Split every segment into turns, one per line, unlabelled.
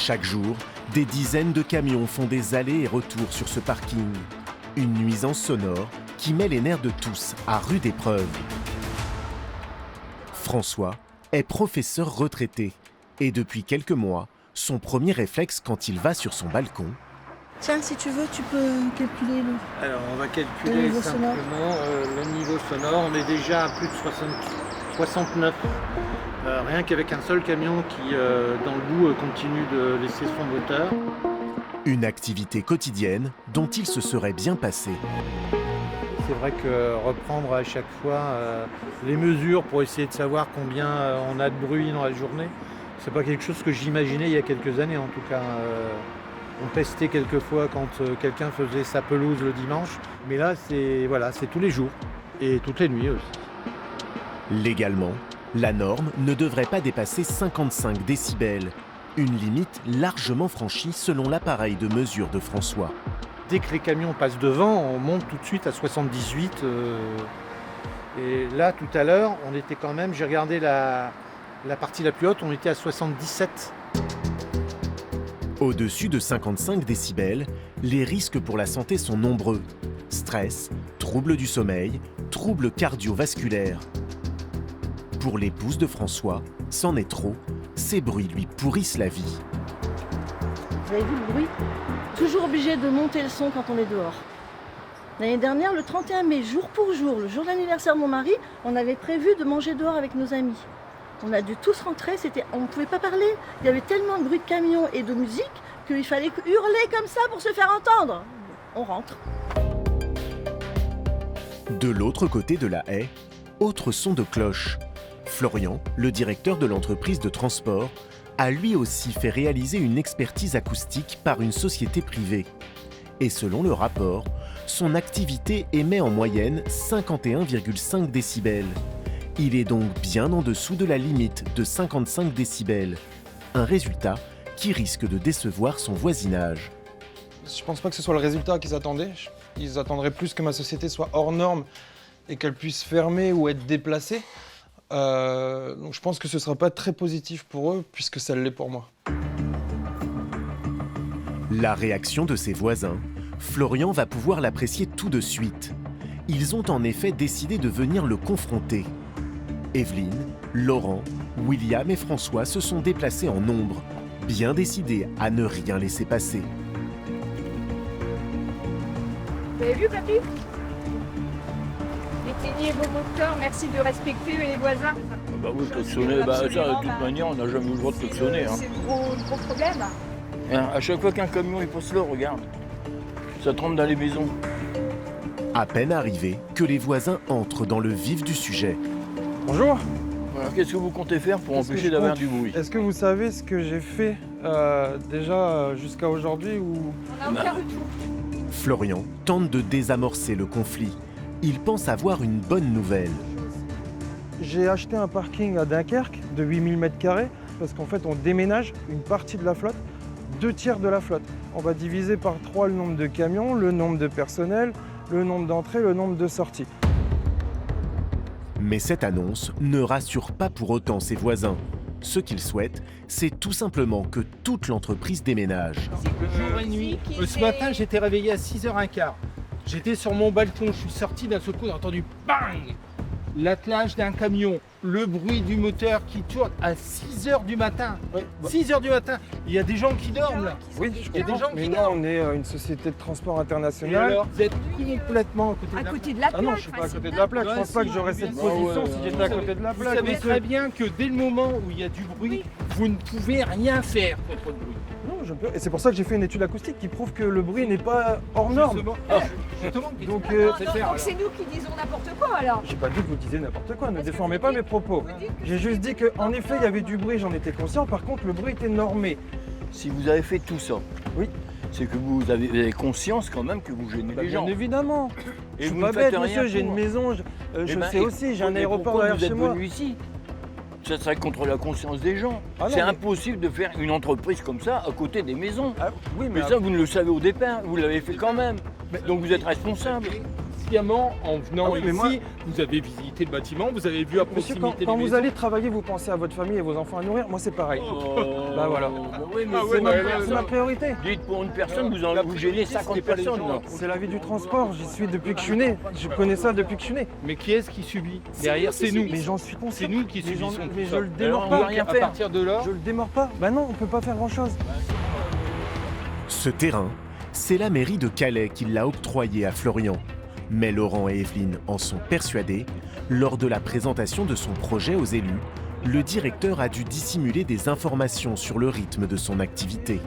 Chaque jour, des dizaines de camions font des allers et retours sur ce parking. Une nuisance sonore qui met les nerfs de tous à rude épreuve. François est professeur retraité et depuis quelques mois, son premier réflexe quand il va sur son balcon.
Tiens, si tu veux, tu peux calculer le...
Alors, on va calculer simplement le niveau sonore. On est déjà à plus de 69. Rien qu'avec un seul camion qui, dans le bout, continue de laisser son moteur.
Une activité quotidienne dont il se serait bien passé.
C'est vrai que reprendre à chaque fois les mesures pour essayer de savoir combien on a de bruit dans la journée, c'est pas quelque chose que j'imaginais il y a quelques années en tout cas. On testait quelquefois quand quelqu'un faisait sa pelouse le dimanche, mais là c'est tous les jours et toutes les nuits aussi.
Légalement, la norme ne devrait pas dépasser 55 décibels, une limite largement franchie selon l'appareil de mesure de François.
Dès que les camions passent devant, on monte tout de suite à 78. Et là, tout à l'heure, on était quand même, j'ai regardé la partie la plus haute, on était à 77.
Au-dessus de 55 décibels, les risques pour la santé sont nombreux. Stress, troubles du sommeil, troubles cardiovasculaires. Pour l'épouse de François, c'en est trop, ces bruits lui pourrissent la vie.
Vous avez vu le bruit? Toujours obligé de monter le son quand on est dehors. L'année dernière, le 31 mai, jour pour jour, le jour de l'anniversaire de mon mari, on avait prévu de manger dehors avec nos amis. On a dû tous rentrer, on ne pouvait pas parler. Il y avait tellement de bruit de camion et de musique qu'il fallait hurler comme ça pour se faire entendre. On rentre.
De l'autre côté de la haie, autre son de cloche. Florian, le directeur de l'entreprise de transport, a lui aussi fait réaliser une expertise acoustique par une société privée. Et selon le rapport, son activité émet en moyenne 51,5 décibels. Il est donc bien en dessous de la limite de 55 décibels. Un résultat qui risque de décevoir son voisinage.
Je pense pas que ce soit le résultat qu'ils attendaient. Ils attendraient plus que ma société soit hors norme et qu'elle puisse fermer ou être déplacée. Donc je pense que ce ne sera pas très positif pour eux, puisque ça l'est pour moi.
La réaction de ses voisins, Florian va pouvoir l'apprécier tout de suite. Ils ont en effet décidé de venir le confronter. Evelyne, Laurent, William et François se sont déplacés en nombre, bien décidés à ne rien laisser passer.
Vous avez vu, papy? Éteignez vos moteurs, merci de respecter les voisins.
Bah oui, klaxonner, ça, de toute manière, on n'a jamais eu le droit de klaxonner. Hein.
C'est gros problème.
À chaque fois qu'un camion il passe là, regarde, ça tremble dans les maisons.
À peine arrivé, que les voisins entrent dans le vif du sujet.
Bonjour.
Alors, qu'est-ce que vous comptez faire pour empêcher d'avoir du bruit?
Est-ce que vous savez ce que j'ai fait déjà jusqu'à aujourd'hui ou...
On n'a aucun retour.
Florian tente de désamorcer le conflit. Il pense avoir une bonne nouvelle.
J'ai acheté un parking à Dunkerque de 8000 m² parce qu'en fait on déménage une partie de la flotte, 2/3 de la flotte. On va diviser par 3 le nombre de camions, le nombre de personnel, le nombre d'entrées, le nombre de sorties.
Mais cette annonce ne rassure pas pour autant ses voisins. Ce qu'ils souhaitent, c'est tout simplement que toute l'entreprise déménage.
Jour et nuit. Ce matin, j'étais réveillé à 6h15. J'étais sur mon balcon, je suis sorti d'un seul coup, j'ai entendu bang! L'attelage d'un camion, le bruit du moteur qui tourne à 6h du matin.
Ouais,
6h du matin, il y a des gens qui dorment là.
Oui,
Il y a des gens
mais
qui
nous
dorment.
on est une société de transport
Et
international.
alors, vous êtes complètement à côté de la plaque.
À côté de la plaque.
Ah non, je suis pas à côté de la plaque, je pense pas que j'aurais cette position si j'étais à côté de la
Vous
plaque.
savez très bien que dès le moment où il y a du bruit, vous ne pouvez rien faire contre le bruit.
Non, je peux. Et c'est pour ça que j'ai fait une étude acoustique qui prouve que le bruit n'est pas hors norme.
Justement,
Donc,
Donc c'est nous qui disons n'importe quoi alors.
j'ai pas dit que vous disiez n'importe quoi, ne déformez pas mes propos. J'ai juste dit qu'en effet, il y avait du bruit, j'en étais conscient. Par contre, le bruit était normé.
Si vous avez fait tout ça,
Oui.
c'est que vous avez conscience quand même que vous gênez les gens.
Bien évidemment.
Et
Je suis
vous
pas
ne faites
bête,
rien
monsieur, j'ai une
pour.
maison, je
Eh
le
ben,
sais aussi, j'ai un
mais
aéroport
pourquoi
derrière
vous êtes
chez moi.
venu ici? Ça serait contre la conscience des gens.
Ah non,
c'est
mais-
impossible de faire une entreprise comme ça à côté des maisons.
Ah, oui,
Mais ça, vous ne le savez au départ, vous l'avez fait quand même. Donc vous êtes responsable.
consciemment, en venant
Ah oui, mais
ici,
moi-
vous avez visité le bâtiment, vous avez vu à
Monsieur,
proximité
quand
les
vous
maisons.
allez travailler, vous pensez à votre famille et vos enfants à nourrir. Moi, c'est pareil. Bah voilà.
Oui, mais
Ah
c'est
ouais,
ma
bah,
personne.
C'est ma priorité.
Dites pour une personne, vous gênez 50 personnes. là.
C'est la vie du transport. J'y suis depuis que je suis né. Je connais ça depuis que je suis né.
Mais qui est-ce qui subit? Derrière, c'est nous.
Mais j'en suis
C'est
conscient.
nous qui
Mais j'en-
subissons
mais
tout
je
ça.
le démords
Alors,
pas.
on va rien
À
faire.
partir de là,
Je le démords pas. Bah non, on peut pas faire grand chose.
Ce terrain, c'est la mairie de Calais qui l'a octroyé à Florian. Mais Laurent et Evelyne en sont persuadés. Lors de la présentation de son projet aux élus, le directeur a dû dissimuler des informations sur le rythme de son activité.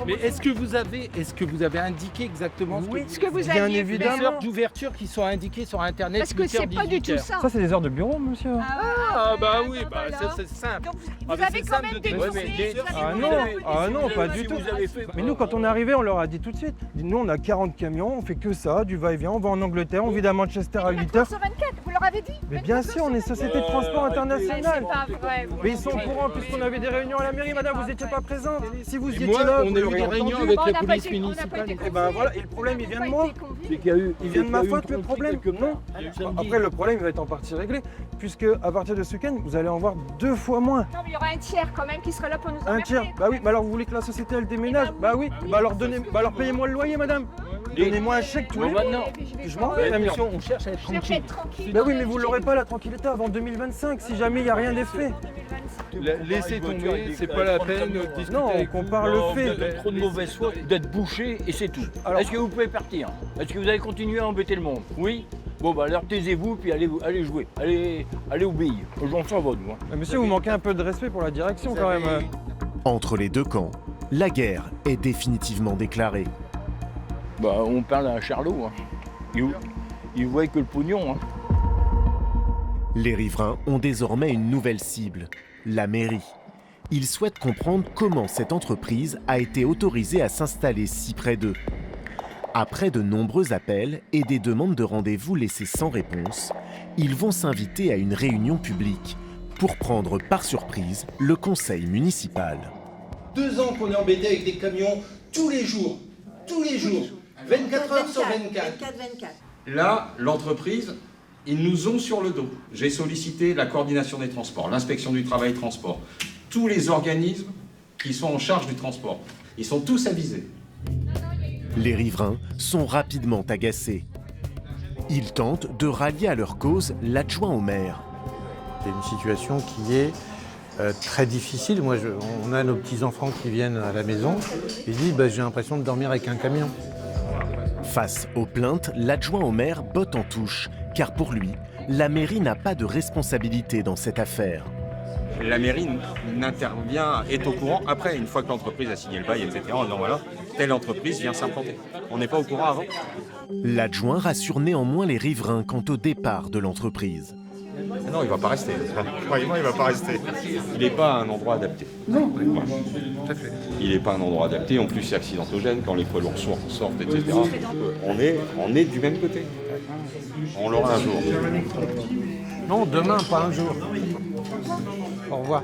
mais est-ce que vous avez indiqué exactement
Ce que vous
Bien
aviez
évidemment.
les heures d'ouverture qui sont indiquées sur Internet?
Parce que
8 heures,
c'est pas du
18
tout
heures.
ça.
Ça, c'est des heures de bureau, monsieur.
Ah bah oui, bah
voilà.
ça c'est simple.
Donc vous
Ah, mais
avez
c'est
quand
simple
même
de
des
trouver,
journées,
mais
vous avez
Ah
voulu
non,
un peu
ah
des
non,
journées,
pas
si
du tout.
vous avez fait-
Mais nous, quand on est arrivé, on leur a dit tout de suite. Nous, on a 40 camions, on fait que ça, du va-et-vient. On va en Angleterre, on vit à Manchester à 8 heures.
24, vous leur avez dit
Mais bien sûr, on est société de transport internationale.
C'est pas vrai.
Mais ils sont au courant puisqu'on avait des réunions à la mairie, madame, vous n'étiez pas présente. Si vous
Et
étiez
moi,
là,
on
vous
a eu
l'auriez
des réunions
entendu.
avec
On
la
n'a pas
police
été- on n'a pas
municipale.
été
Et ben voilà, et le problème, il vient de moi.
C'est qu'il y a eu,
Il vient de ma
qu'il y a eu
faute,
une
le problème.
tromperie
Non. Après, le problème, il va être en partie réglé, puisque à partir de ce week-end, vous allez en voir 2 fois moins.
Non, mais il y aura un tiers quand même qui sera là pour nous
Un
emmerder.
tiers. Bah oui, bah alors vous voulez que la société elle déménage? Bah oui. Bah alors payez-moi le loyer, madame. Donnez-moi un chèque tous les mois.
maintenant.
Je m'en vais, camion.
On cherche à être
Je vais
tranquille.
être tranquille.
Bah oui, mais vous l'aurez pas la tranquillité avant 2025 si jamais il n'y a rien d'effet.
Laissez tomber, c'est pas la peine de discuter.
Non, on
avec vous.
compare le fait.
Vous avez trop de mauvaise foi d'être bouché et c'est tout.
Alors-
Est-ce que vous pouvez partir? Est-ce que vous allez continuer à embêter le monde? Oui? Bon bah alors taisez-vous puis allez jouer. Allez obéir. J'en s'en va nous. hein.
Monsieur, vous manquez un peu de respect pour la direction quand même.
Entre les deux camps, la guerre est définitivement déclarée.
Bah on parle à Charlot. Hein. Il voit que le pognon. Hein.
Les riverains ont désormais une nouvelle cible, la mairie. Ils souhaitent comprendre comment cette entreprise a été autorisée à s'installer si près d'eux. Après de nombreux appels et des demandes de rendez-vous laissées sans réponse, ils vont s'inviter à une réunion publique pour prendre par surprise le conseil municipal.
2 ans qu'on est embêté avec des camions tous les jours, 24 heures sur 24.
Là, l'entreprise, ils nous ont sur le dos. J'ai sollicité la coordination des transports, l'inspection du travail transport, tous les organismes qui sont en charge du transport. Ils sont tous avisés.
Les riverains sont rapidement agacés. Ils tentent de rallier à leur cause l'adjoint au maire.
C'est une situation qui est très difficile. Moi, on a nos petits-enfants qui viennent à la maison. Ils disent j'ai l'impression de dormir avec un camion.
Face aux plaintes, l'adjoint au maire botte en touche, car pour lui, la mairie n'a pas de responsabilité dans cette affaire.
La mairie n'intervient, est au courant après, une fois que l'entreprise a signé le bail, etc. Non, voilà, telle entreprise vient s'implanter. On n'est pas au courant avant.
L'adjoint rassure néanmoins les riverains quant au départ de l'entreprise.
Non, il ne va pas rester. Croyez-moi, il ne va pas rester. Il n'est pas un endroit adapté. Non, tout à fait. Il n'est pas un endroit adapté. En plus, c'est accidentogène quand les poids lourds sortent, etc. On est du même côté. On l'aura un jour.
Non, demain, pas un jour. Au revoir.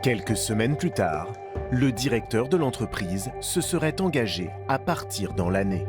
Quelques semaines plus tard, le directeur de l'entreprise se serait engagé à partir dans l'année.